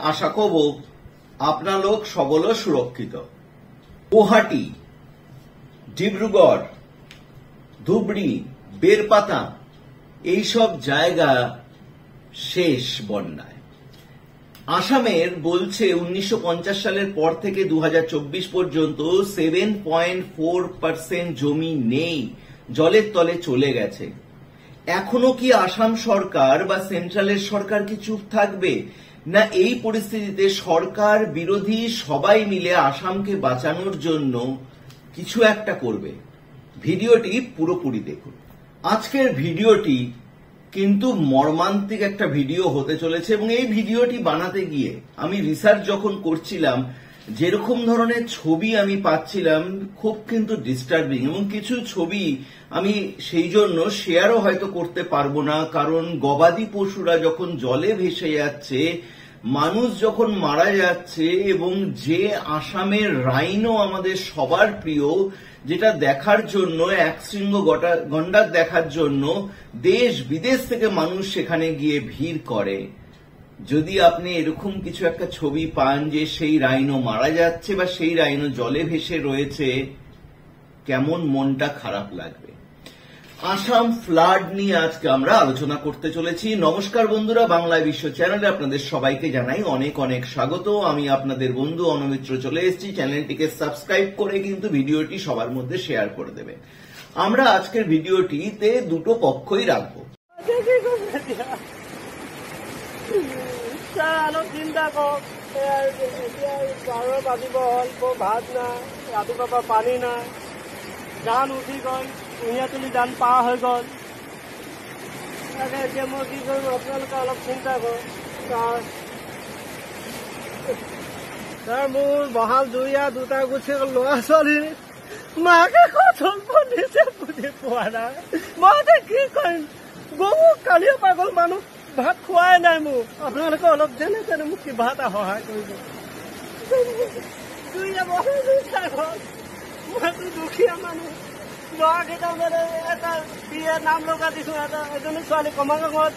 আশা করব আপনার লোক সবল সুরক্ষিত। গুয়াহাটি, ডিব্রুগড়, ধুবড়ি, বেরপাতা এইসব জায়গা শেষ বন্যায়। আসামের বলছে 1950 সালের পর থেকে 2024 পর্যন্ত 7.4% জমি নেই, জলের তলে চলে গেছে। এখনো কি আসাম সরকার বা সেন্ট্রালের সরকার কি চুপ থাকবে, না এই পরিস্থিতিতে সরকার বিরোধী সবাই মিলে আসামকে বাঁচানোর জন্য কিছু একটা করবে? ভিডিওটি পুরোপুরি দেখুন। আজকের ভিডিওটি কিন্তু মর্মান্তিক একটা ভিডিও হতে চলেছে এবং এই ভিডিওটি বানাতে গিয়ে আমি রিসার্চ যখন করছিলাম যেরকম ধরনের ছবি আমি পাচ্ছিলাম খুব কিন্তু ডিস্টার্বিং, এবং কিছু ছবি আমি সেই জন্য শেয়ারও হয়তো করতে পারবো না, কারণ গবাদি পশুরা যখন জলে ভেসে যাচ্ছে, মানুষ যখন মারা যাচ্ছে, এবং যে আসামের রাইনো আমাদের সবার প্রিয়, যেটা দেখার জন্য একশৃঙ্গ গন্ডার দেখার জন্য দেশ বিদেশ থেকে মানুষ সেখানে গিয়ে ভিড় করে। যদি আপনি এরকম কিছু একটা ছবি পান যে সেই রাইনো মারা যাচ্ছে বা সেই রাইনো জলে ভেসে রয়েছে, কেমন মনটা খারাপ লাগবে। আসাম ফ্লাড নিয়ে আজকে আমরা আলোচনা করতে চলেছি। নমস্কার বন্ধুরা, বাংলায় বিশ্ব চ্যানেলে আপনাদের সবাইকে জানাই অনেক অনেক স্বাগত। আমি আপনাদের বন্ধু অনুমিত্র চলে এসেছি। চ্যানেলটিকে সাবস্ক্রাইব করে কিন্তু ভিডিওটি সবার মধ্যে শেয়ার করে দেবেন। আমরা আজকের ভিডিওটিতে দুটো পক্ষই রাখবো। চিন্তা কৰক, এতিয়া 12 বাজিব হ'ল, ভাত নাই, ৰাতিপুৱাৰ পৰা পানী নাই, ধান উঠি গ'ল, কুঁহিয়া তুলি ধান পাৰ হৈ গ'ল। তাকে এতিয়া মই কি কৰিম, আপোনালোকে অলপ চিন্তা কৰক। ছাৰ, মোৰ বহাল জুৰীয়া দুটা গুচি গ'ল, ল'ৰা ছোৱালী মাকে চলিব নিজে বুজি পোৱা নাই। মই এতিয়া কি কৰিম? গৰু কালিয়ে পাগল মানুহ, ভাত খোৱাই নাই মোক। আপোনালোকে অলপ যেনে তেনে মোক কিবা এটা সহায় কৰিব। মইতো দুখীয়া মানুহ। ল'ৰাকেইটা মানে এটা বিয়ে নাম লগা দিছো, এজনী ছোৱালী কমাগাঙত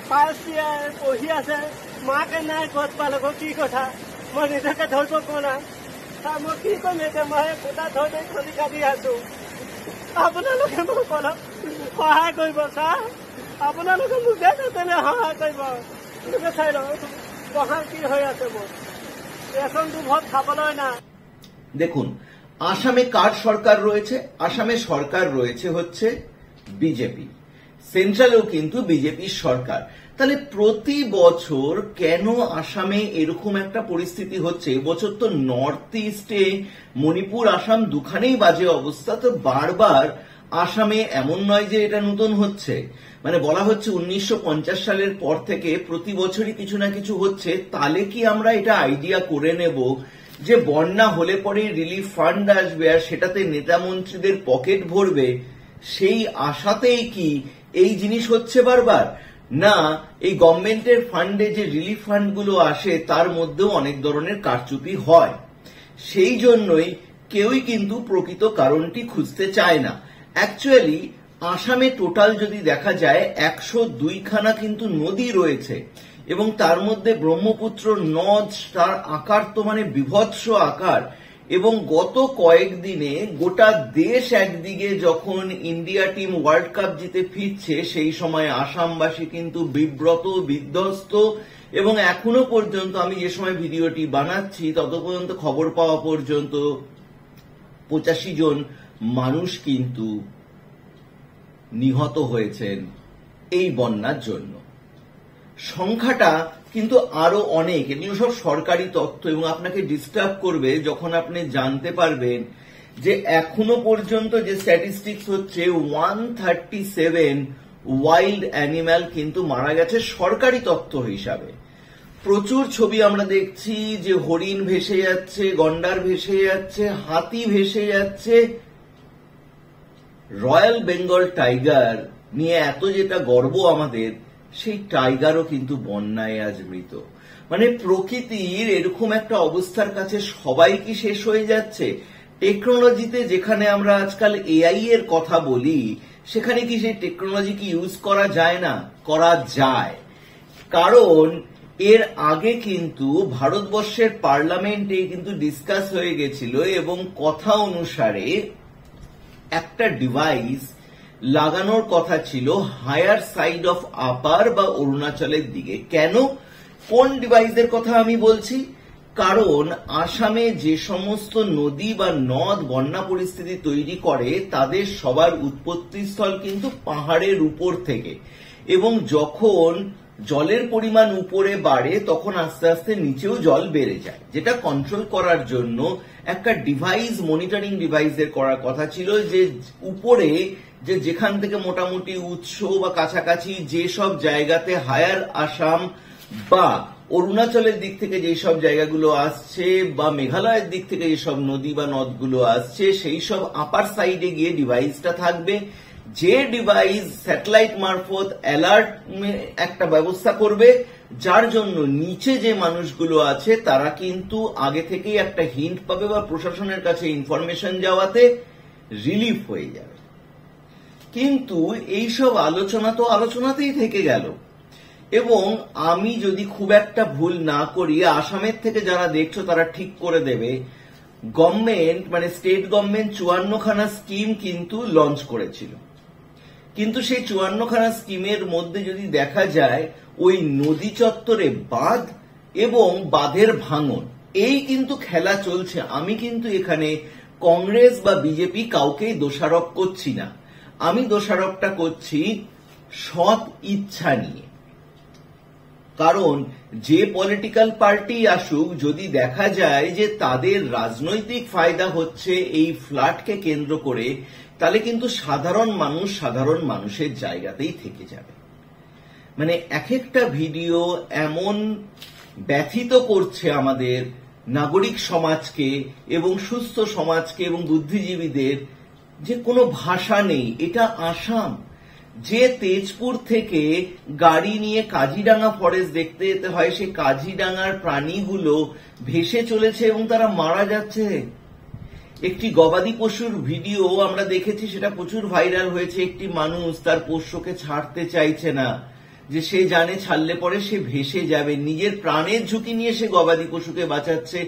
ফাৰ্ষ্ট ইয়াৰ পঢ়ি আছে, মাকে নাই, ক'ত পালে কি কথা মই নিজকে ধৰিব পৰা নাই। মই কি কৰিম এতিয়া? মই গোটা ধৰি খৰি কাটি আছো। আপোনালোকে মোক অলপ সহায় কৰিব ছাৰ, আপোনালোকে মোক যেনে তেনে সহায় কৰিব। লোকে চাই লওক পঢ়াৰ কি হৈ আছে, মোৰ ৰেশনটো ভোট খাবলৈ না। দেখুন, আসামে কার সরকার রয়েছে? আসামে সরকার রয়েছে হচ্ছে বিজেপি, সেন্ট্রালেও কিন্তু বিজেপির সরকার। তাহলে প্রতি বছর কেন আসামে এরকম একটা পরিস্থিতি হচ্ছে? এবছর তো নর্থ ইস্টে মণিপুর, আসাম দুখানেই বাজে অবস্থা। তো বারবার আসামে এমন নয় যে এটা নতুন হচ্ছে, মানে বলা হচ্ছে 1950 সালের পর থেকে প্রতি বছরই কিছু না কিছু হচ্ছে। তাহলে কি আমরা এটা আইডিয়া করে নেব যে বন্যা হলে পরে রিলিফ ফান্ড আসবে আর সেটাতে নেতা মন্ত্রীদের পকেট ভরবে, সেই আশাতেই কি এই জিনিস হচ্ছে বারবার? না, এই গভর্নমেন্টের ফান্ডে যে রিলিফ ফান্ডগুলো আসে তার মধ্যেও অনেক ধরনের কারচুপি হয়। সেই জন্যই কেউই কিন্তু প্রকৃত কারণটি খুঁজতে চায় না। অ্যাকচুয়ালি আসামে টোটাল যদি দেখা যায় 102খানা কিন্তু নদী রয়েছে, এবং তার মধ্যে ব্রহ্মপুত্র নদ, তার আকার তো মানে বিভৎস আকার। এবং গত কয়েকদিনে গোটা দেশ একদিকে যখন ইন্ডিয়া টিম ওয়ার্ল্ড কাপ জিতে ফিরছে, সেই সময় আসামবাসী কিন্তু বিব্রত, বিধ্বস্ত, এবং এখনো পর্যন্ত আমি যে সময় ভিডিওটি বানাচ্ছি তত পর্যন্ত খবর পাওয়া পর্যন্ত 85 জন মানুষ কিন্তু নিহত হয়েছেন এই বন্যার জন্য। সংখ্যাটা কিন্তু আরো অনেক। এগুলো সব সরকারি তথ্য এবং আপনাকে ডিস্টার্ব করবে যখন আপনি জানতে পারবেন যে এখনো পর্যন্ত যে স্ট্যাটিস্টিক্স হচ্ছে 137 ওয়াইল্ড অ্যানিম্যাল কিন্তু মারা গেছে সরকারি তথ্য হিসাবে। প্রচুর ছবি আমরা দেখছি যে হরিণ ভেসে যাচ্ছে, গন্ডার ভেসে যাচ্ছে, হাতি ভেসে যাচ্ছে। রয়্যাল বেঙ্গল টাইগার নিয়ে এত যেটা গর্ব আমাদের, সেই টাইগারও কিন্তু বন্যায় আজ মৃত। মানে প্রকৃতির এরকম একটা অবস্থার কাছে সবাই কি শেষ হয়ে যাচ্ছে? টেকনোলজিতে যেখানে আমরা আজকাল এআই এর কথা বলি, সেখানে কি সেই টেকনোলজিকে ইউজ করা যায় না? করা যায়। কারণ এর আগে কিন্তু ভারতবর্ষের পার্লামেন্টে কিন্তু ডিসকাস হয়ে গেছিল এবং কথা অনুসারে একটা ডিভাইস লাগানোর কথা ছিল হায়ার সাইড অফ আপার বা অরুণাচলের দিকে। কেন? কোন ডিভাইসের কথা আমি বলছি? কারণ আসামে যে সমস্ত নদী বা নদ বন্যা পরিস্থিতি তৈরি করে, তাদের সবার উৎপত্তিস্থল কিন্তু পাহাড়ের উপর থেকে, এবং যখন জলের পরিমাণ উপরে বাড়ে তখন আস্তে আস্তে নিচেও জল বেড়ে যায়, যেটা কন্ট্রোল করার জন্য একটা ডিভাইস, মনিটরিং ডিভাইসের করার কথা ছিল, যে উপরে যেখান থেকে মোটামুটি উৎস বা কাছাকাছি যেসব জায়গাতে হায়ার আসাম বা অরুণাচলের দিক থেকে যেসব জায়গাগুলো আসছে বা মেঘালয়ের দিক থেকে যেসব নদী বা নদগুলো আসছে, সেই সব আপার সাইডে গিয়ে ডিভাইসটা থাকবে, যে ডিভাইস স্যাটেলাইট মারফত অ্যালার্ট একটা ব্যবস্থা করবে, যার জন্য নিচে যে মানুষগুলো আছে তারা কিন্তু আগে থেকেই একটা হিন্ট পাবে বা প্রশাসনের কাছে ইনফরমেশন যাওয়াতে রিলিফ হয়ে যাবে। কিন্তু এইসব আলোচনা তো আলোচনাতেই থেকে গেল। এবং আমি যদি খুব একটা ভুল না করি, আসামের থেকে যারা দেখছো তারা ঠিক করে দেবে, গভর্নমেন্ট মানে স্টেট গভর্নমেন্ট 54খানা স্কিম কিন্তু লঞ্চ করেছিল। কিন্তু সেই 54খানা স্কিমের মধ্যে যদি দেখা যায়, ওই নদী চত্বরে বাঁধ এবং বাঁধের ভাঙন, এই কিন্তু খেলা চলছে। আমি কিন্তু এখানে কংগ্রেস বা বিজেপি কাউকেই দোষারোপ করছি না, আমি দোষারোপটা করছি সৎ ইচ্ছা নিয়ে। কারণ যে পলিটিক্যাল পার্টি আসুক, যদি দেখা যায় যে তাদের রাজনৈতিক ফায়দা হচ্ছে এই ফ্লাডকে কেন্দ্র করে, তাহলে কিন্তু সাধারণ মানুষের জায়গাতেই থেকে যাবে। মানে এক একটা ভিডিও এমন ব্যথিত করছে আমাদের নাগরিক সমাজকে এবং সুস্থ সমাজকে এবং বুদ্ধিজীবীদের, যে কোনো ভাষা নেই। এটা আসাম, যে তেজপুর থেকে গাড়ি নিয়ে কাজিরাঙ্গা ফরেস্ট দেখতে যেতে হয়, সেই কাজিরাঙ্গার প্রাণীগুলো ভেসে চলেছে এবং তারা মারা যাচ্ছে। একটি গবাদি পশুর ভিডিও আমরা দেখেছি, সেটা প্রচুর ভাইরাল হয়েছে। একটি মানুষ তার পোষ্যকে ছাড়তে চাইছে না, যে সে জানে ছাড়লে পরে সে ভেসে যাবে, নিজের প্রাণের ঝুঁকি নিয়ে সে গবাদি পশুকে বাঁচাচ্ছে।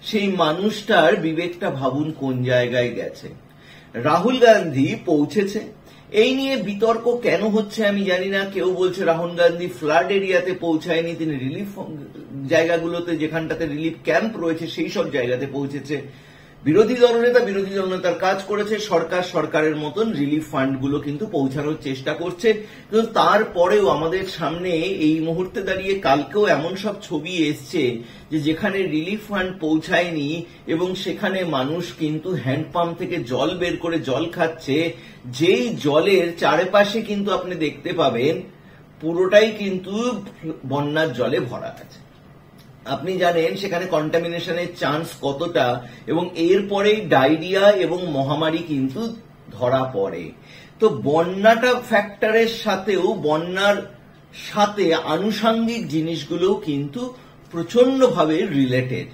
সেই মানুষটার বিবেকটা ভাবুন কোন জায়গায় গেছে। রাহুল গান্ধী পৌঁছেছে, এই নিয়ে বিতর্ক কেন হচ্ছে আমি জানি না। কেউ বলছে রাহুল গান্ধী ফ্লাড এরিয়াতে পৌঁছায়নি, তিনি রিলিফ জায়গাগুলোতে, যেখানটাতে রিলিফ ক্যাম্প রয়েছে সেই সব জায়গাতে পৌঁছেছে। বিরোধী দলনেতার কাজ করেছে, সরকারের মতন রিলিফ ফান্ডগুলো কিন্তু পৌঁছানোর চেষ্টা করছে। কিন্তু তারপরেও আমাদের সামনে এই মুহূর্তে দাঁড়িয়ে কালকেও এমন সব ছবি এসছে যে যেখানে রিলিফ ফান্ড পৌঁছায়নি এবং সেখানে মানুষ কিন্তু হ্যান্ডপাম্প থেকে জল বের করে জল খাচ্ছে, যেই জলের চারপাশে কিন্তু আপনি দেখতে পাবেন পুরোটাই কিন্তু বন্যার জলে ভরা আছে। আপনি জানেন সেখানে কন্টামিনেশনের চান্স কতটা, এবং এরপরেই ডায়রিয়া এবং মহামারী কিন্তু ধরা পড়ে। তো বন্যাটা ফ্যাক্টরের সাথেও, বন্যার সাথে আনুষঙ্গিক জিনিসগুলোও কিন্তু প্রচন্ডভাবে রিলেটেড।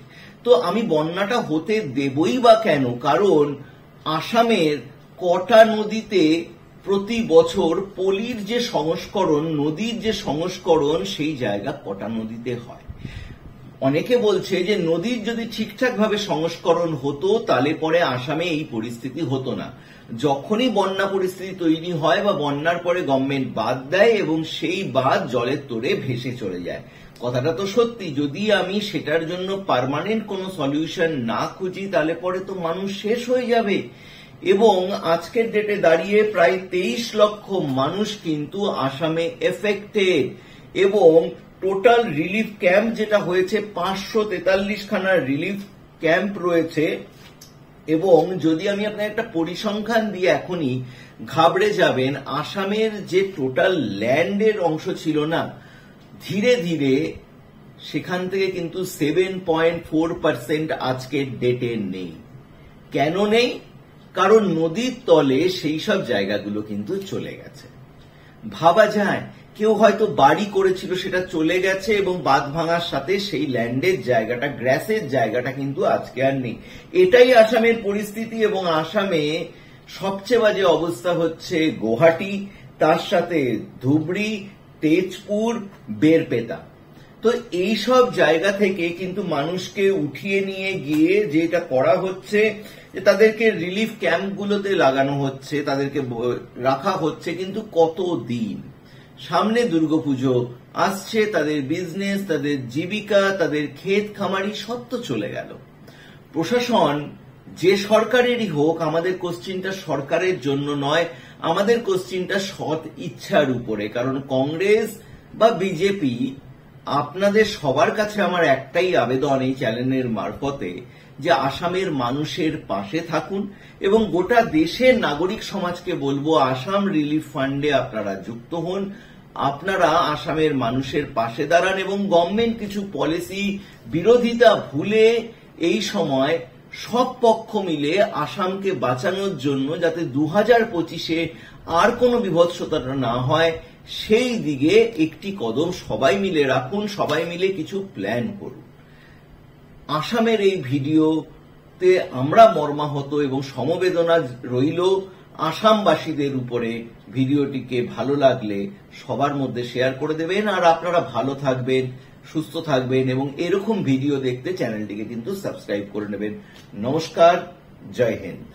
তো আমি বন্যাটা হতে দেবই বা কেন? কারণ আসামের কটা নদীতে প্রতি বছর পলির যে সংস্করণ, নদীর যে সংস্করণ, সেই জায়গা কটা নদীতে হয়। অনেকে বলছে যে নদীর যদি ঠিকঠাক ভাবে সংস্করণ হতো তাহলে পরে আসামে এই পরিস্থিতি হতো না। যখনই বন্যা পরিস্থিতি তৈরি হয় বা বন্যার পরে গভর্নমেন্ট বাঁধ দেয় এবং সেই বাঁধ জলের তোড়ে ভেসে চলে যায়। কথাটা তো সত্যি। যদি আমি সেটার জন্য পার্মানেন্ট কোনো সলিউশন না খুঁজি, তাহলে পরে তো মানুষ শেষ হয়ে যাবে। এবং আজকের ডেটে দাঁড়িয়ে প্রায় 23 লক্ষ মানুষ কিন্তু আসামে এফেক্টেড, এবং টোটাল রিলিফ ক্যাম্প যেটা হয়েছে 543 খানা রিলিফ ক্যাম্প রয়েছে। এবং যদি আমি আপনাকে একটা পরিসংখ্যান দিয়ে এখনই ঘাবড়ে যাবেন, আসামের যে টোটাল ল্যান্ডের অংশ ছিল না, ধীরে ধীরে সেখান থেকে কিন্তু 7.4% আজকের ডেটে নেই। কেন নেই? কারণ নদীর তলে সেই সব জায়গাগুলো কিন্তু চলে গেছে। ভাবা যায় কেউ হয়তো বাড়ি করেছিল, সেটা চলে গেছে এবং বাঁধ ভাঙার সাথে সেই ল্যান্ডের জায়গাটা, গ্রাসের জায়গাটা কিন্তু আজকে আর নেই। এটাই আসামের পরিস্থিতি। এবং আসামে সবচেয়ে বাজে অবস্থা হচ্ছে গুয়াহাটি, তার সাথে ধুবড়ি, তেজপুর, বেরপেতা। তো এই সব জায়গা থেকে কিন্তু মানুষকে উঠিয়ে নিয়ে গিয়ে যেটা করা হচ্ছে, যে তাদেরকে রিলিফ ক্যাম্পগুলোতে লাগানো হচ্ছে, তাদেরকে রাখা হচ্ছে। কিন্তু কতদিন? সামনে দুর্গাপুজো আসছে, তাদের বিজনেস, তাদের জীবিকা, তাদের ক্ষেত খামারি সব তো চলে গেল। প্রশাসন যে সরকারেরই হোক, আমাদের কোশ্চিনটা সরকারের জন্য নয়, আমাদের কোশ্চিনটা সৎ ইচ্ছার উপরে। কারণ কংগ্রেস বা বিজেপি, আপনাদের সবার কাছে আমার একটাই আবেদন এই চ্যানেলের মারফতে, যে আসামের মানুষের পাশে থাকুন এবং গোটা দেশের নাগরিক সমাজকে বলবো, আসাম রিলিফ ফান্ডে আপনারা যুক্ত হন, আপনারা আসামের মানুষের পাশে দাঁড়ান এবং গভর্নমেন্ট কিছু পলিসি বিরোধিতা ভুলে এই সময় সব পক্ষ মিলে আসামকে বাঁচানোর জন্য, যাতে 2025-এ আর কোনো বিভৎসতা না হয়, সেই দিকে একটি কদম সবাই মিলে রাখুন, সবাই মিলে কিছু প্ল্যান করুন। আসামের এই ভিডিওতে আমরা মর্মাহত এবং সমবেদনা রইল আসামবাসীদের উপরে। ভিডিওটিকে ভালো লাগলে সবার মধ্যে শেয়ার করে দেবেন। আর আপনারা ভালো থাকবেন, সুস্থ থাকবেন এবং এরকম ভিডিও দেখতে চ্যানেলটিকে কিন্তু সাবস্ক্রাইব করে নেবেন। নমস্কার, জয় হিন্দ।